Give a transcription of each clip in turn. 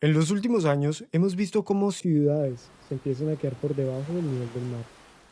En los últimos años hemos visto cómo ciudades se empiezan a quedar por debajo del nivel del mar,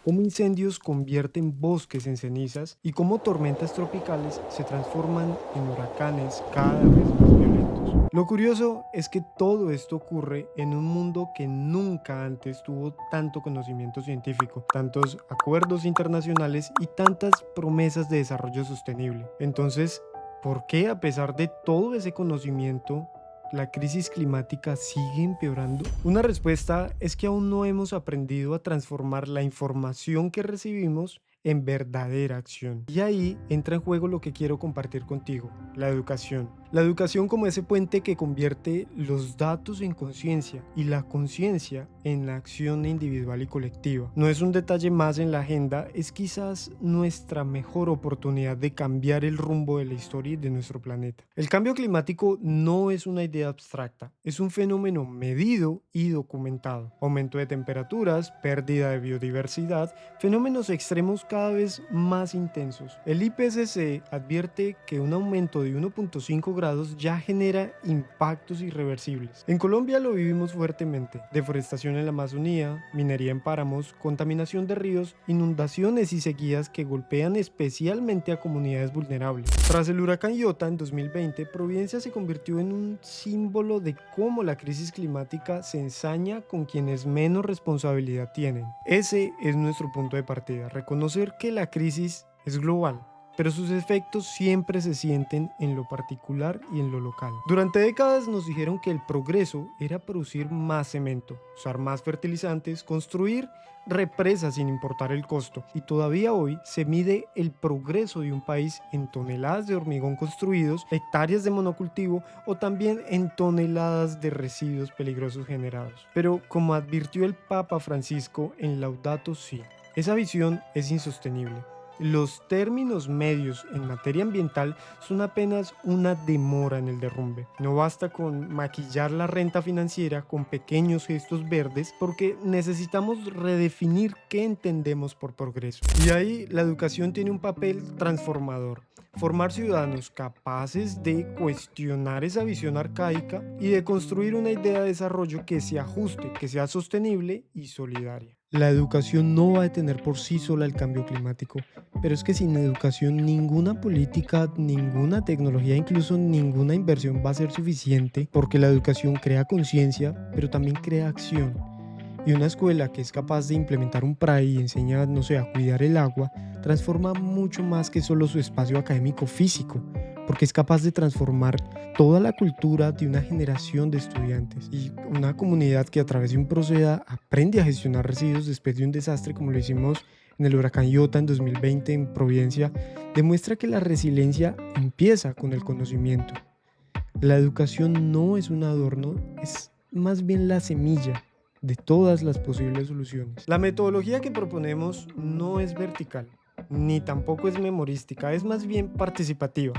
cómo incendios convierten bosques en cenizas y cómo tormentas tropicales se transforman en huracanes cada vez más violentos. Lo curioso es que todo esto ocurre en un mundo que nunca antes tuvo tanto conocimiento científico, tantos acuerdos internacionales y tantas promesas de desarrollo sostenible. Entonces, ¿por qué a pesar de todo ese conocimiento la crisis climática sigue empeorando? Una respuesta es que aún no hemos aprendido a transformar la información que recibimos en verdadera acción. Y ahí entra en juego lo que quiero compartir contigo, la educación. La educación como ese puente que convierte los datos en conciencia y la conciencia en la acción individual y colectiva. No es un detalle más en la agenda, es quizás nuestra mejor oportunidad de cambiar el rumbo de la historia y de nuestro planeta. El cambio climático no es una idea abstracta, es un fenómeno medido y documentado. Aumento de temperaturas, pérdida de biodiversidad, fenómenos extremos cada vez más intensos. El IPCC advierte que un aumento de 1.5 grados ya genera impactos irreversibles. En Colombia lo vivimos fuertemente: deforestación en la Amazonía, minería en páramos, contaminación de ríos, inundaciones y sequías que golpean especialmente a comunidades vulnerables. Tras el huracán Iota en 2020, Providencia se convirtió en un símbolo de cómo la crisis climática se ensaña con quienes menos responsabilidad tienen. Ese es nuestro punto de partida: reconocer que la crisis es global, pero sus efectos siempre se sienten en lo particular y en lo local. Durante décadas nos dijeron que el progreso era producir más cemento, usar más fertilizantes, construir represas sin importar el costo. Y todavía hoy se mide el progreso de un país en toneladas de hormigón construidos, hectáreas de monocultivo o también en toneladas de residuos peligrosos generados. Pero como advirtió el Papa Francisco en Laudato Si, esa visión es insostenible. Los términos medios en materia ambiental son apenas una demora en el derrumbe. No basta con maquillar la renta financiera con pequeños gestos verdes, porque necesitamos redefinir qué entendemos por progreso. Y ahí la educación tiene un papel transformador: formar ciudadanos capaces de cuestionar esa visión arcaica y de construir una idea de desarrollo que se ajuste, que sea sostenible y solidaria. La educación no va a detener por sí sola el cambio climático, pero es que sin educación ninguna política, ninguna tecnología, incluso ninguna inversión va a ser suficiente, porque la educación crea conciencia, pero también crea acción. Y una escuela que es capaz de implementar un PRAE y enseña, no sé, a cuidar el agua, transforma mucho más que solo su espacio académico físico, porque es capaz de transformar toda la cultura de una generación de estudiantes y una comunidad que a través de un proceso aprende a gestionar residuos después de un desastre como lo hicimos en el huracán Iota en 2020 en Providencia. Demuestra que la resiliencia empieza con el conocimiento. La educación no es un adorno, es más bien la semilla de todas las posibles soluciones. La metodología que proponemos no es vertical, ni tampoco es memorística, es más bien participativa.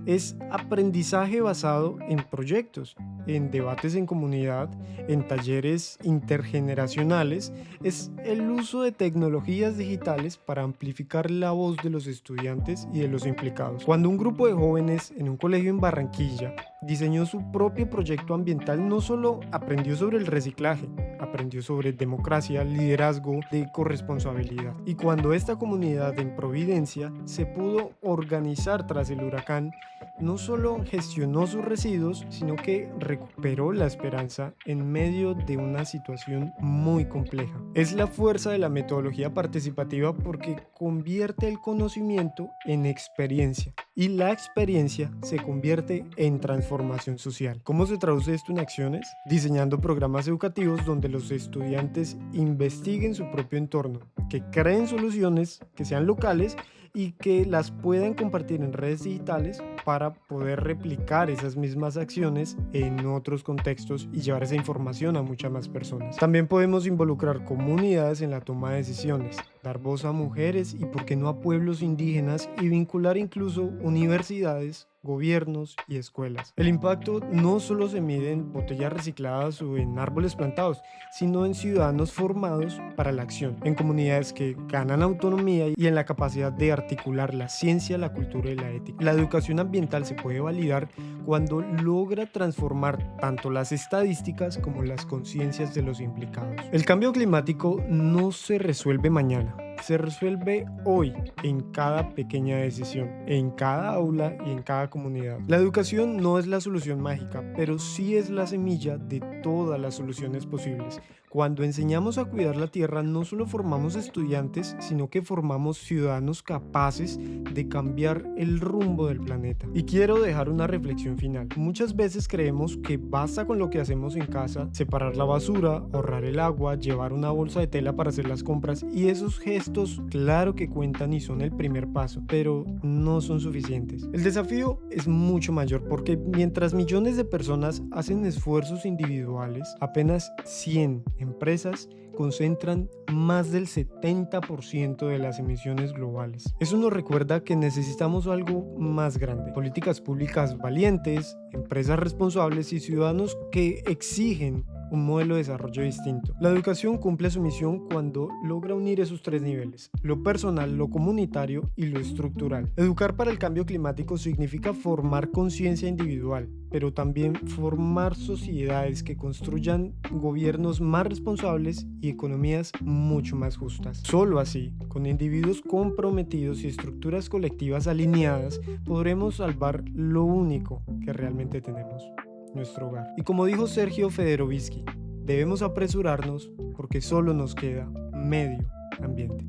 Es aprendizaje basado en proyectos, en debates en comunidad, en talleres intergeneracionales. Es el uso de tecnologías digitales para amplificar la voz de los estudiantes y de los implicados. Cuando un grupo de jóvenes en un colegio en Barranquilla diseñó su propio proyecto ambiental, no solo aprendió sobre el reciclaje, aprendió sobre democracia, liderazgo, de corresponsabilidad. Y cuando esta comunidad en Providencia se pudo organizar tras el huracán, no solo gestionó sus residuos, sino que recuperó la esperanza en medio de una situación muy compleja. Es la fuerza de la metodología participativa, porque convierte el conocimiento en experiencia y la experiencia se convierte en transformación social. ¿Cómo se traduce esto en acciones? Diseñando programas educativos donde los estudiantes investiguen su propio entorno, que creen soluciones que sean locales y que las puedan compartir en redes digitales para poder replicar esas mismas acciones en otros contextos y llevar esa información a muchas más personas. También podemos involucrar comunidades en la toma de decisiones. dar voz a mujeres y, por qué no, a pueblos indígenas, y vincular incluso universidades, gobiernos y escuelas. El impacto no solo se mide en botellas recicladas o en árboles plantados, sino en ciudadanos formados para la acción, en comunidades que ganan autonomía y en la capacidad de articular la ciencia, la cultura y la ética. La educación ambiental se puede validar cuando logra transformar tanto las estadísticas como las conciencias de los implicados. El cambio climático no se resuelve mañana. Se resuelve hoy en cada pequeña decisión, en cada aula y en cada comunidad. La educación no es la solución mágica, pero sí es la semilla de todas las soluciones posibles. Cuando enseñamos a cuidar la tierra, no solo formamos estudiantes, sino que formamos ciudadanos capaces de cambiar el rumbo del planeta. Y quiero dejar una reflexión final. Muchas veces creemos que basta con lo que hacemos en casa: separar la basura, ahorrar el agua, llevar una bolsa de tela para hacer las compras, y esos gestos claro que cuentan y son el primer paso, pero no son suficientes. El desafío es mucho mayor, porque mientras millones de personas hacen esfuerzos individuales, apenas 100 empresas concentran más del 70% de las emisiones globales. Eso nos recuerda que necesitamos algo más grande: políticas públicas valientes, empresas responsables y ciudadanos que exigen un modelo de desarrollo distinto. La educación cumple su misión cuando logra unir esos tres niveles: lo personal, lo comunitario y lo estructural. Educar para el cambio climático significa formar conciencia individual, pero también formar sociedades que construyan gobiernos más responsables y economías mucho más justas. Solo así, con individuos comprometidos y estructuras colectivas alineadas, podremos salvar lo único que realmente tenemos: nuestro hogar. Y como dijo Sergio Federovisky, debemos apresurarnos porque solo nos queda medio ambiente.